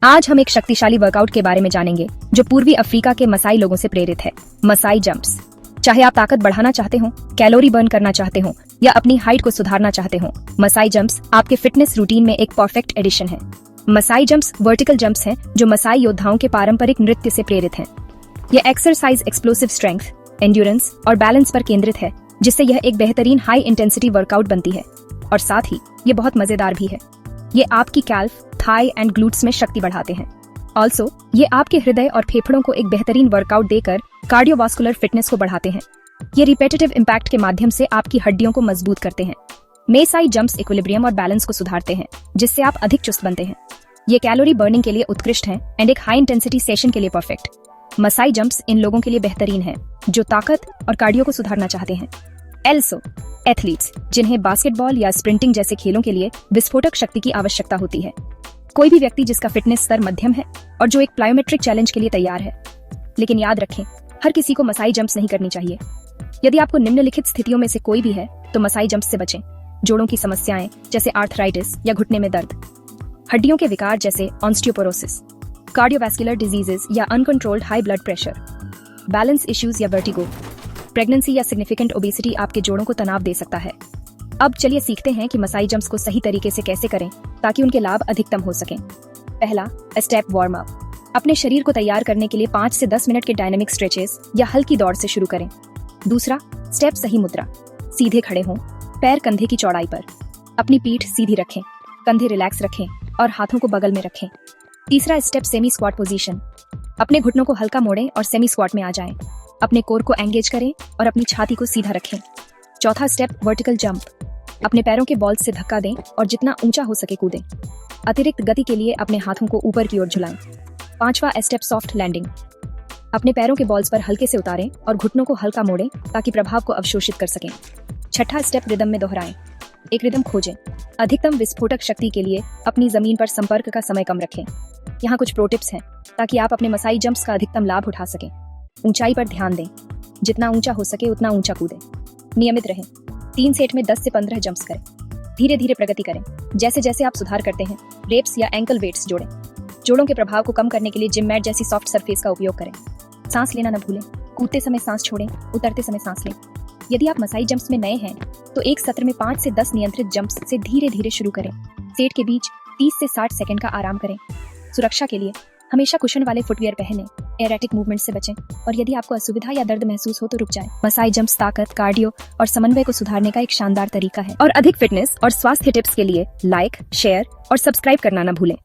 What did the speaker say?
आज हम एक शक्तिशाली वर्कआउट के बारे में जानेंगे जो पूर्वी अफ्रीका के मसाई लोगों से प्रेरित है, मसाई जंप्स। चाहे आप ताकत बढ़ाना चाहते हो, कैलोरी बर्न करना चाहते हो या अपनी हाइट को सुधारना चाहते हो, मसाई जंप्स आपके फिटनेस रूटीन में एक परफेक्ट एडिशन है। मसाई जंप्स वर्टिकल जंप्स हैं जो मसाई योद्धाओं के पारंपरिक नृत्य से प्रेरित हैं। यह एक्सरसाइज एक्सप्लोसिव स्ट्रेंथ, एंड्योरेंस और बैलेंस पर केंद्रित है, जिससे यह एक बेहतरीन हाई इंटेंसिटी वर्कआउट बनती है और साथ ही ये बहुत मजेदार भी है। ये आपकी कैल्फ, थाई एंड ग्लूट्स में शक्ति बढ़ाते हैं। ऑल्सो ये आपके हृदय और फेफड़ों को एक बेहतरीन वर्कआउट देकर कार्डियोवास्कुलर फिटनेस को बढ़ाते हैं। ये रिपेटिटिव इम्पैक्ट के माध्यम से आपकी हड्डियों को मजबूत करते हैं। मसाई जंप्स इक्विलिब्रियम और बैलेंस को सुधारते हैं, जिससे आप अधिक चुस्त बनते हैं। ये कैलोरी बर्निंग के लिए उत्कृष्ट हैं एंड एक हाई इंटेंसिटी सेशन के लिए परफेक्ट। मसाई जंप्स इन लोगों के लिए बेहतरीन है जो ताकत और कार्डियो को सुधारना चाहते हैं। एल्सो एथलीट्स जिन्हें बास्केटबॉल या स्प्रिंटिंग जैसे खेलों के लिए विस्फोटक शक्ति की आवश्यकता होती है। कोई भी व्यक्ति जिसका फिटनेस स्तर मध्यम है और जो एक प्लायोमेट्रिक चैलेंज के लिए तैयार है। लेकिन याद रखें, हर किसी को मसाई जंप्स नहीं करनी चाहिए। यदि आपको निम्नलिखित स्थितियों में से कोई भी है तो मसाई जंप्स से बचें। जोड़ों की समस्याएं जैसे आर्थराइटिस या घुटने में दर्द, हड्डियों के विकार जैसे ऑस्टियोपोरोसिस, कार्डियोवैस्कुलर डिजीजेस या uncontrolled high blood pressure, balance issues या वर्टिगो, प्रेगनेंसी या सिग्निफिकेंट ओबेसिटी आपके जोड़ों को तनाव दे सकता है। अब चलिए सीखते हैं कि मसाई जंप्स को सही तरीके से कैसे करें ताकि उनके लाभ अधिकतम हो सकें। पहला, स्टेप वार्म अप। अपने शरीर को तैयार करने के लिए 5 से 10 मिनट के डायनामिक स्ट्रेचेस या हल्की दौड़ से शुरू करें। दूसरा स्टेप, सही मुद्रा। सीधे खड़े हों, पैर कंधे की चौड़ाई पर। अपनी पीठ सीधी रखें, कंधे रिलैक्स रखें और हाथों को बगल में रखें। तीसरा स्टेप, सेमी स्क्वाट पोजीशन। अपने घुटनों को हल्का मोड़ें और सेमी स्क्वाट में आ जाएं। अपने कोर को एंगेज करें और अपनी छाती को सीधा रखें। चौथा स्टेप, वर्टिकल जंप। अपने पैरों के बॉल्स से धक्का दें और जितना ऊंचा हो सके कूदें। अतिरिक्त गति के लिए अपने हाथों को ऊपर की ओर झुलाएं। पांचवा स्टेप, सॉफ्ट लैंडिंग। अपने पैरों के बॉल्स पर हल्के से उतारें और घुटनों को हल्का मोड़ें ताकि प्रभाव को अवशोषित कर सकें। छठा स्टेप, रिदम में दोहराएं। एक रिदम खोजें। अधिकतम विस्फोटक शक्ति के लिए अपनी जमीन पर संपर्क का समय कम रखें। यहाँ कुछ प्रो टिप्स हैं ताकि आप अपने मसाई जंप्स का अधिकतम लाभ उठा सकें। ऊंचाई पर ध्यान दें, जितना ऊंचा हो सके उतना ऊंचा कूदें। नियमित रहें, 3 सेट में 10 से 15 जंप्स करें। धीरे धीरे प्रगति करें। जैसे जैसे आप सुधार करते हैं, रेप्स या एंकल वेट्स जोड़ें। जोड़ों के प्रभाव को कम करने के लिए जिम मैट जैसी सॉफ्ट सरफेस का उपयोग करें। सांस लेना न भूलें, कूदते समय सांस छोड़ें, उतरते समय सांस लें। यदि आप मसाई जंप्स में नए हैं तो एक सत्र में 5 से 10 नियंत्रित जंप्स से धीरे धीरे शुरू करें। सेट के बीच 30 से 60 सेकंड का आराम करें। सुरक्षा के लिए हमेशा कुशन वाले फुटवियर पहनें, एरेटिक मूवमेंट से बचें और यदि आपको असुविधा या दर्द महसूस हो तो रुक जाएं। मसाई जंप्स ताकत, कार्डियो और समन्वय को सुधारने का एक शानदार तरीका है और अधिक फिटनेस और स्वास्थ्य टिप्स के लिए लाइक, शेयर और सब्सक्राइब करना न भूलें।